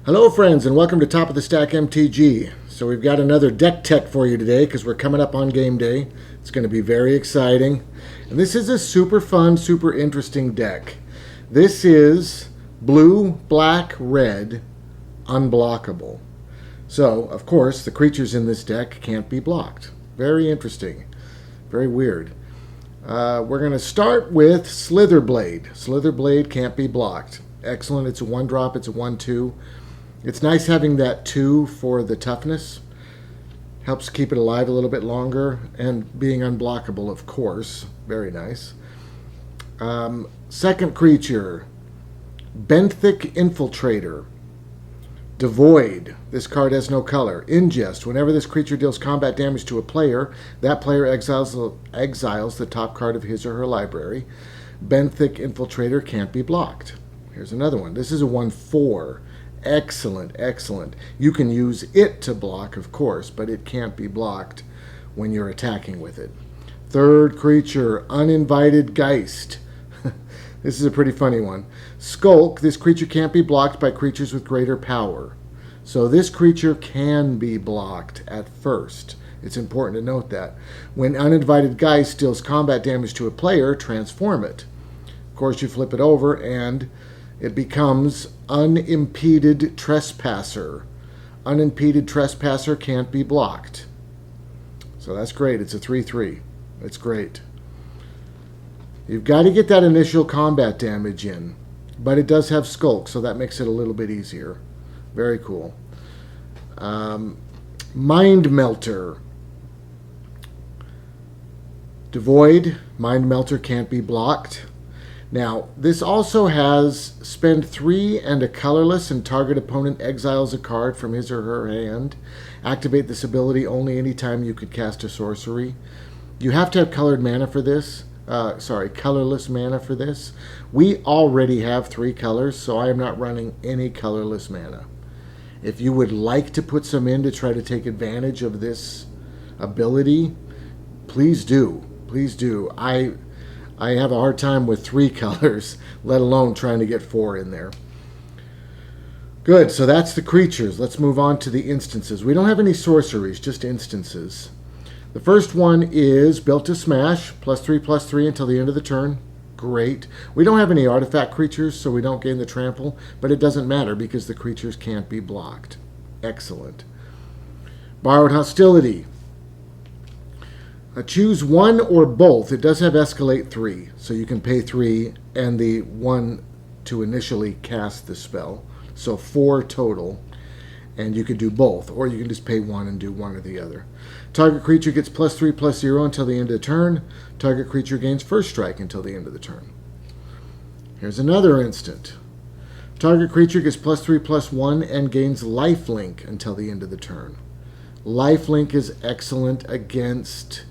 Hello friends and welcome to Top of the Stack MTG. So we've got another deck tech for you today because we're coming up on game day. It's going to be very exciting. And this is a super fun, super interesting deck. This is blue, black, red, unblockable. So, of course, the creatures in this deck can't be blocked. Very interesting. Very weird. We're going to start with Slither Blade. Slither Blade can't be blocked. Excellent. It's a 1-drop. It's a 1/2. It's nice having that 2 for the toughness. Helps keep it alive a little bit longer. And being unblockable, of course. Very nice. Second creature, Benthic Infiltrator. Devoid. This card has no color. Ingest. Whenever this creature deals combat damage to a player, that player exiles the top card of his or her library. Benthic Infiltrator can't be blocked. Here's another one. This is a 1/4. Excellent, excellent. You can use it to block, of course, but it can't be blocked when you're attacking with it. Third creature, Uninvited Geist. This is a pretty funny one. Skulk. This creature can't be blocked by creatures with greater power. So this creature can be blocked at first. It's important to note that. When Uninvited Geist deals combat damage to a player, transform it. Of course, you flip it over and it becomes Unimpeded Trespasser. Unimpeded Trespasser can't be blocked. So that's great. It's a 3/3. It's great. You've got to get that initial combat damage in. But it does have Skulk, so that makes it a little bit easier. Very cool. Mindmelter. Devoid. Mindmelter can't be blocked. Now, this also has spend 3 and a colorless, and target opponent exiles a card from his or her hand. Activate this ability only anytime you could cast a sorcery. You have to have colored mana for this. Colorless mana for this. We already have 3 colors, so I am not running any colorless mana. If you would like to put some in to try to take advantage of this ability, please do. Please do. I have a hard time with 3 colors, let alone trying to get 4 in there. Good, so that's the creatures. Let's move on to the instances. We don't have any sorceries, just instances. The first one is Built to Smash, +3/+3 until the end of the turn. Great. We don't have any artifact creatures, so we don't gain the trample, but it doesn't matter because the creatures can't be blocked. Excellent. Borrowed Hostility. Choose one or both. It does have Escalate 3, so you can pay 3 and the 1 to initially cast the spell. So 4 total. And you could do both, or you can just pay 1 and do one or the other. Target creature gets +3/+0 until the end of the turn. Target creature gains first strike until the end of the turn. Here's another instant. Target creature gets +3/+1 and gains lifelink until the end of the turn. Lifelink is excellent against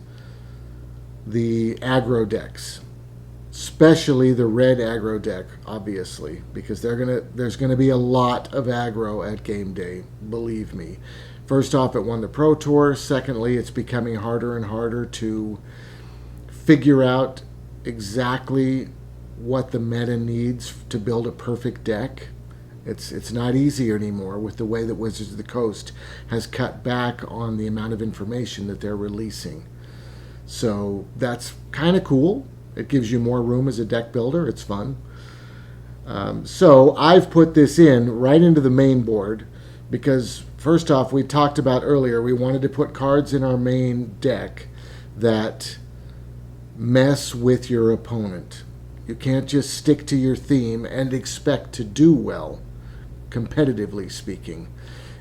the aggro decks. Especially the red aggro deck, obviously, because there's gonna be a lot of aggro at game day, believe me. First off, it won the Pro Tour. Secondly, it's becoming harder and harder to figure out exactly what the meta needs to build a perfect deck. It's not easy anymore with the way that Wizards of the Coast has cut back on the amount of information that they're releasing. So that's kind of cool. It gives you more room as a deck builder. It's fun. So I've put this in right into the main board because, first off, we talked about earlier, we wanted to put cards in our main deck that mess with your opponent. You can't just stick to your theme and expect to do well, competitively speaking.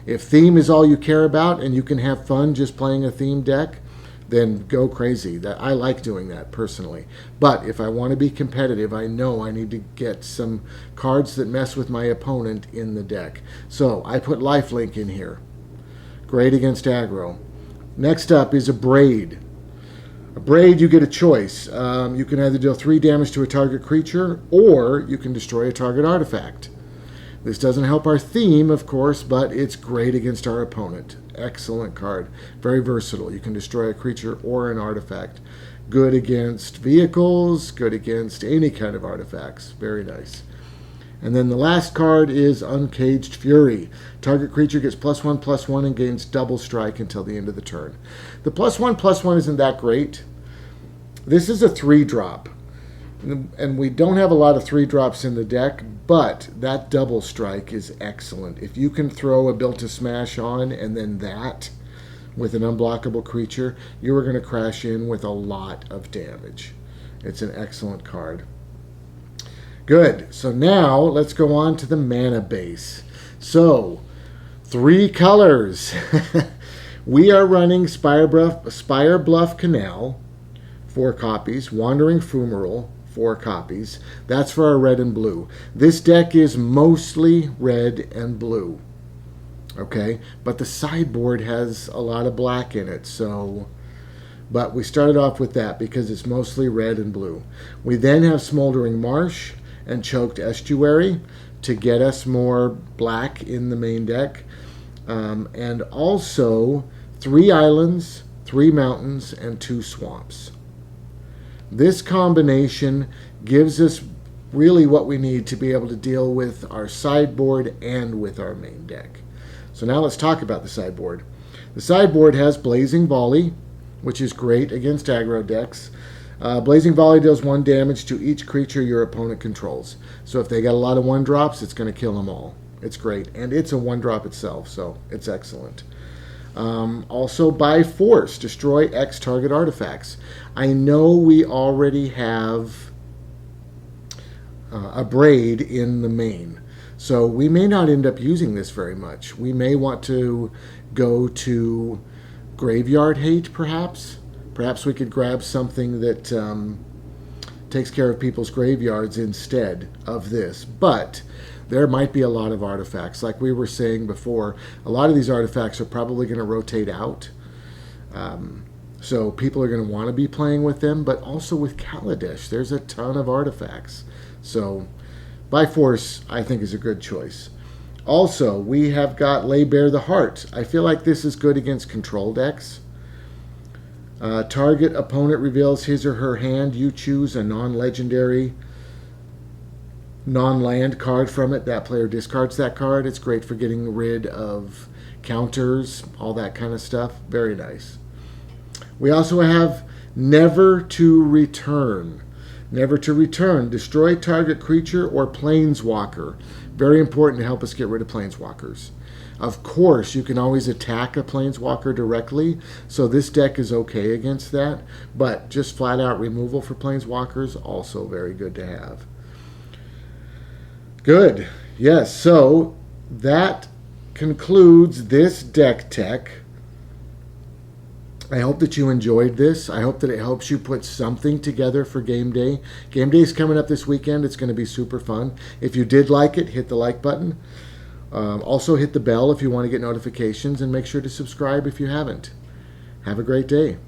If theme is all you care about and you can have fun just playing a theme deck, then go crazy. I like doing that personally. But if I want to be competitive, I know I need to get some cards that mess with my opponent in the deck. So I put lifelink in here. Great against aggro. Next up is a Braid. A Braid, you get a choice. You can either deal 3 damage to a target creature, or you can destroy a target artifact. This doesn't help our theme, of course, but it's great against our opponent. Excellent card. Very versatile. You can destroy a creature or an artifact. Good against vehicles, good against any kind of artifacts. Very nice. And then the last card is Uncaged Fury. Target creature gets +1/+1 and gains double strike until the end of the turn. The +1/+1 isn't that great. This is a 3-drop. And we don't have a lot of 3-drops in the deck, but that double strike is excellent. If you can throw a Built to Smash on and then that with an unblockable creature, you are going to crash in with a lot of damage. It's an excellent card. Good. So now let's go on to the mana base. So 3 colors. We are running Spirebluff Canal, 4 copies. Wandering Fumarole, 4 copies. That's for our red and blue. This deck is mostly red and blue. Okay, but the sideboard has a lot of black in it, but we started off with that because it's mostly red and blue. We then have Smoldering Marsh and Choked Estuary to get us more black in the main deck. And also 3 islands, 3 mountains, and 2 swamps. This combination gives us really what we need to be able to deal with our sideboard and with our main deck. So now let's talk about the sideboard. The sideboard has Blazing Volley, which is great against aggro decks. Blazing Volley deals 1 damage to each creature your opponent controls. So if they got a lot of 1-drops, it's going to kill them all. It's great. And it's a 1-drop itself, so it's excellent. Also, by force, destroy X target artifacts. I know we already have a Braid in the main, so we may not end up using this very much. We may want to go to Graveyard Hate, perhaps. Perhaps we could grab something that takes care of people's graveyards instead of this. But there might be a lot of artifacts. Like we were saying before, a lot of these artifacts are probably going to rotate out. So people are going to want to be playing with them, but also with Kaladesh. There's a ton of artifacts. So by force, I think, is a good choice. Also, we have got Lay Bare the Heart. I feel like this is good against control decks. Target opponent reveals his or her hand. You choose a non-legendary, non-land card from it. That player discards that card. It's great for getting rid of counters, all that kind of stuff. Very nice. We also have Never to Return. Never to Return. Destroy target creature or planeswalker. Very important to help us get rid of planeswalkers. Of course, you can always attack a planeswalker directly, so this deck is okay against that, but just flat out removal for planeswalkers, also very good to have. Good. Yes, so that concludes this deck tech. I hope that you enjoyed this. I hope that it helps you put something together for game day. Game day is coming up this weekend. It's going to be super fun. If you did like it, hit the like button. Also hit the bell if you want to get notifications, and make sure to subscribe if you haven't. Have a great day.